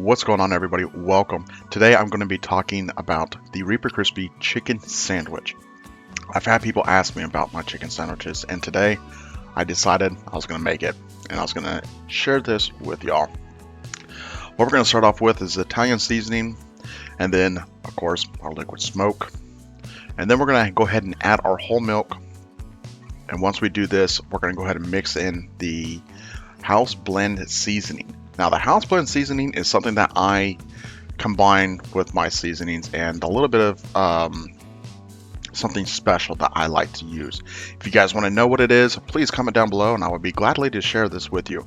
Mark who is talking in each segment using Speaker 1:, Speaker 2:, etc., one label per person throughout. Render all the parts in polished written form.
Speaker 1: What's going on, everybody? Welcome. Today I'm going to be talking about the Reaper Crispy chicken sandwich. I've had people ask me about my chicken sandwiches, and today I decided I was going to make it, and I was going to share this with y'all. What we're going to start off with is Italian seasoning, and then, of course, our liquid smoke. And then we're going to go ahead and add our whole milk. And once we do this, we're going to go ahead and mix in the house blend seasoning. Now, the house blend seasoning is something that I combine with my seasonings and a little bit of something special that I like to use. If you guys want to know what it is, please comment down below and I would be gladly to share this with you.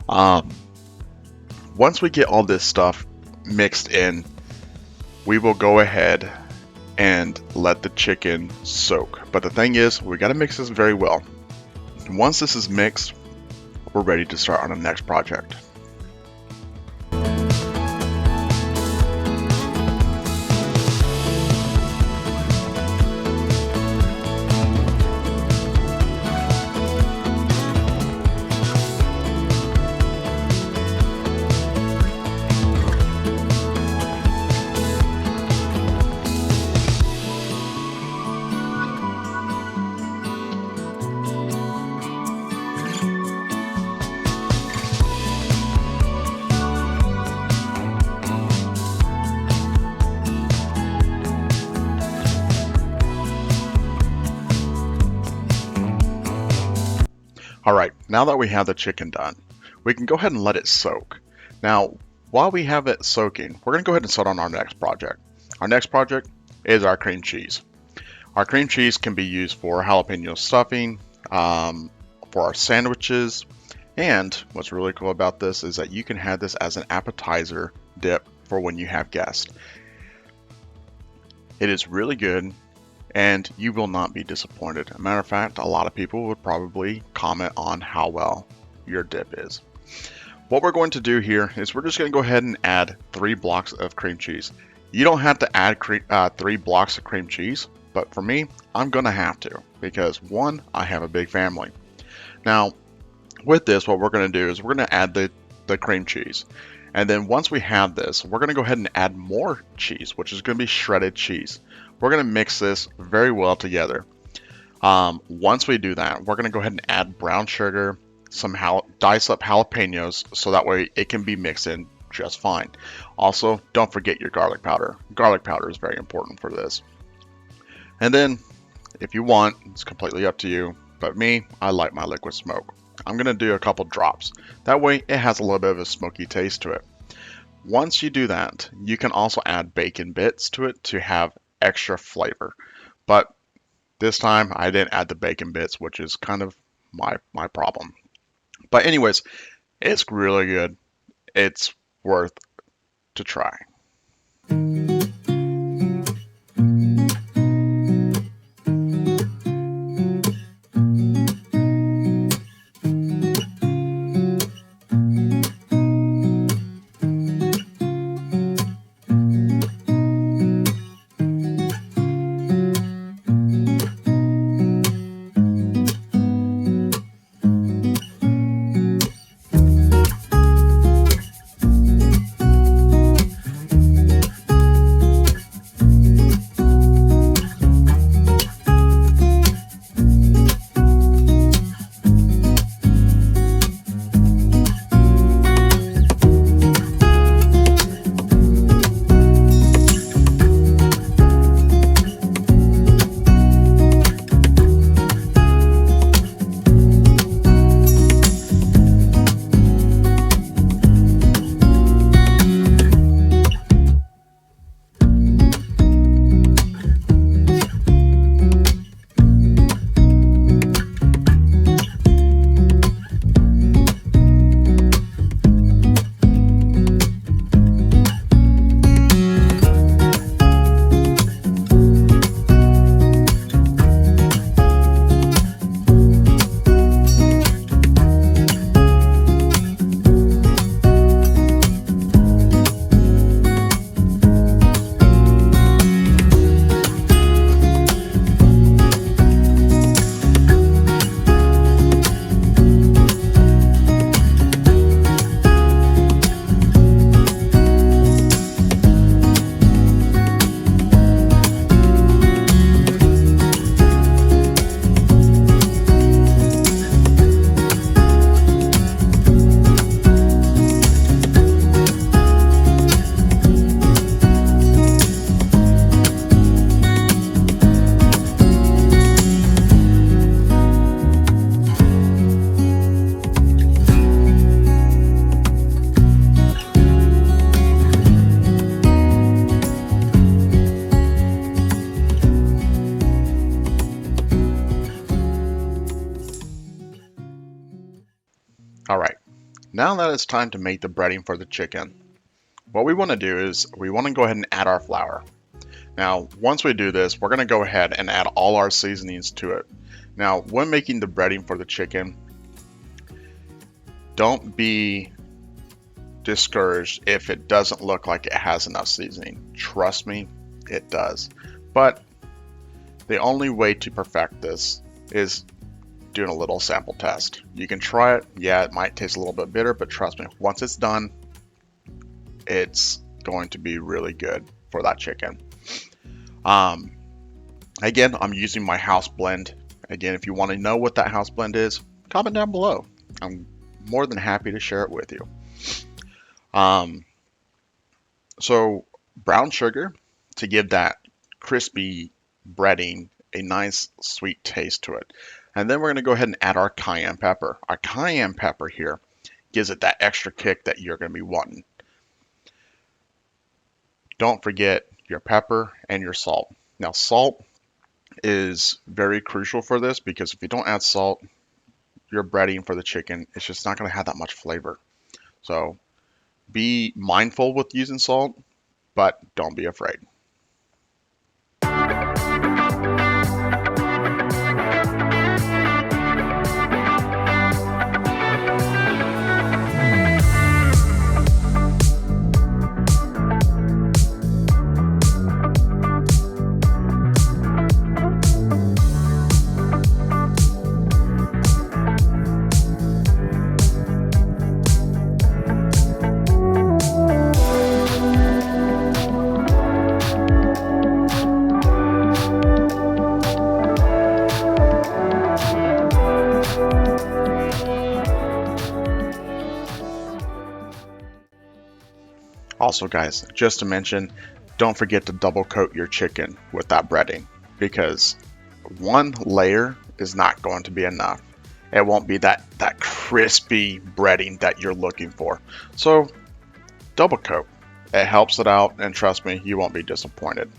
Speaker 1: Once we get all this stuff mixed in, we will go ahead and let the chicken soak. But the thing is, we got to mix this very well. Once this is mixed, we're ready to start on the next project. Alright, now that we have the chicken done, we can go ahead and let it soak. Now, while we have it soaking, we're going to go ahead and start on our next project. Our next project is our cream cheese. Our cream cheese can be used for jalapeno stuffing, for our sandwiches, and what's really cool about this is that you can have this as an appetizer dip for when you have guests. It is really good, and you will not be disappointed. As a matter of fact, a lot of people would probably comment on how well your dip is. What we're going to do here is we're just going to go ahead and add 3 blocks of cream cheese. You don't have to add 3 blocks of cream cheese, but for me, I'm going to have to because, one, I have a big family. Now, with this, what we're going to do is we're going to add the cream cheese. And then once we have this, we're going to go ahead and add more cheese, which is going to be shredded cheese. We're going to mix this very well together. Once we do that, we're going to go ahead and add brown sugar, some diced up jalapenos, so that way it can be mixed in just fine. Also, don't forget your garlic powder. Garlic powder is very important for this. And then, if you want, it's completely up to you, but me, I like my liquid smoke. I'm going to do a couple drops. That way, it has a little bit of a smoky taste to it. Once you do that, you can also add bacon bits to it to have extra flavor, but this time I didn't add the bacon bits, which is kind of my problem. But anyways, it's really good. It's worth to try. All right, now that it's time to make the breading for the chicken, what we want to do is we want to go ahead and add our flour. Now, once we do this, we're going to go ahead and add all our seasonings to it. Now, when making the breading for the chicken, don't be discouraged if it doesn't look like it has enough seasoning. Trust me, it does. But the only way to perfect this is doing a little sample test. You can try it. Yeah, it might taste a little bit bitter, but trust me, once it's done, it's going to be really good for that chicken. Again, I'm using my house blend. Again, if you want to know what that house blend is, comment down below. I'm more than happy to share it with you. So brown sugar to give that crispy breading a nice sweet taste to it. And then we're going to go ahead and add our cayenne pepper. Our cayenne pepper here gives it that extra kick that you're going to be wanting. Don't forget your pepper and your salt. Now, salt is very crucial for this because if you don't add salt, your breading for the chicken, it's just not going to have that much flavor. So be mindful with using salt, but don't be afraid. Also, guys, just to mention, don't forget to double coat your chicken with that breading because one layer is not going to be enough. It won't be that crispy breading that you're looking for. So double coat. It helps it out, and trust me, you won't be disappointed.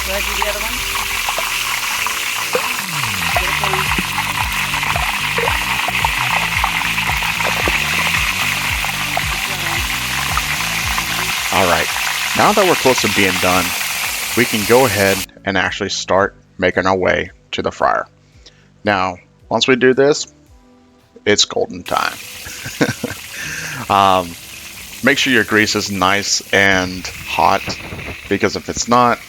Speaker 2: Go ahead and do the other one. Get it going.
Speaker 1: All right, now that we're close to being done, we can go ahead and actually start making our way to the fryer. Now, once we do this, it's golden time. Make sure your grease is nice and hot because if it's not,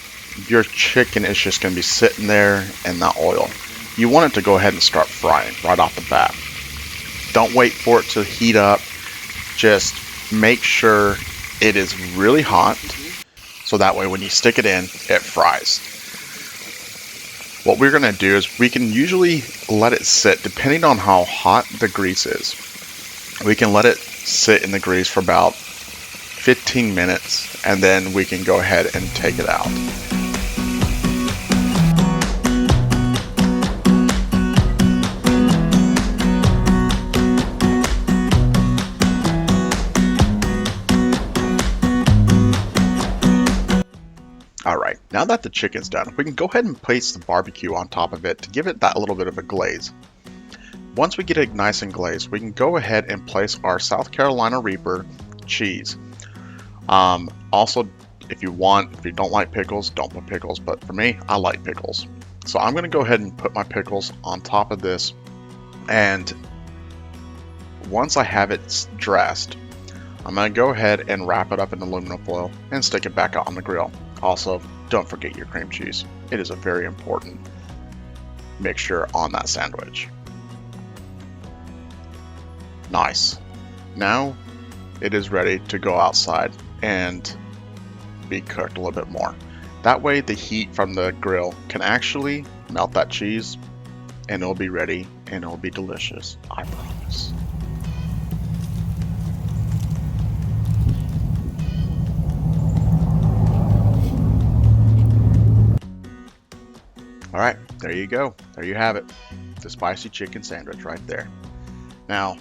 Speaker 1: your chicken is just going to be sitting there in that oil. You want it to go ahead and start frying right off the bat. Don't wait for it to heat up. Just make sure it is really hot so that way when you stick it in, it fries. What we're going to do is we can usually let it sit depending on how hot the grease is. We can let it sit in the grease for about 15 minutes and then we can go ahead and take it out. Alright, now that the chicken's done, we can go ahead and place the barbecue on top of it to give it that little bit of a glaze. Once we get it nice and glazed, we can go ahead and place our South Carolina Reaper cheese. Also, if you don't like pickles, don't put pickles, but for me, I like pickles. So I'm going to go ahead and put my pickles on top of this, and once I have it dressed, I'm going to go ahead and wrap it up in aluminum foil and stick it back out on the grill. Also, don't forget your cream cheese. It is a very important mixture on that sandwich. Nice. Now it is ready to go outside and be cooked a little bit more. That way the heat from the grill can actually melt that cheese and it'll be ready and it'll be delicious. I promise. Alright, there you go. There you have it. the spicy chicken sandwich right there. Now,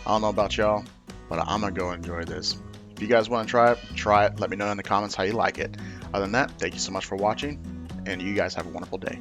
Speaker 1: I don't know about y'all, but I'm gonna go enjoy this. If you guys want to try it. Let me know in the comments how you like it. Other than that, thank you so much for watching, and you guys have a wonderful day.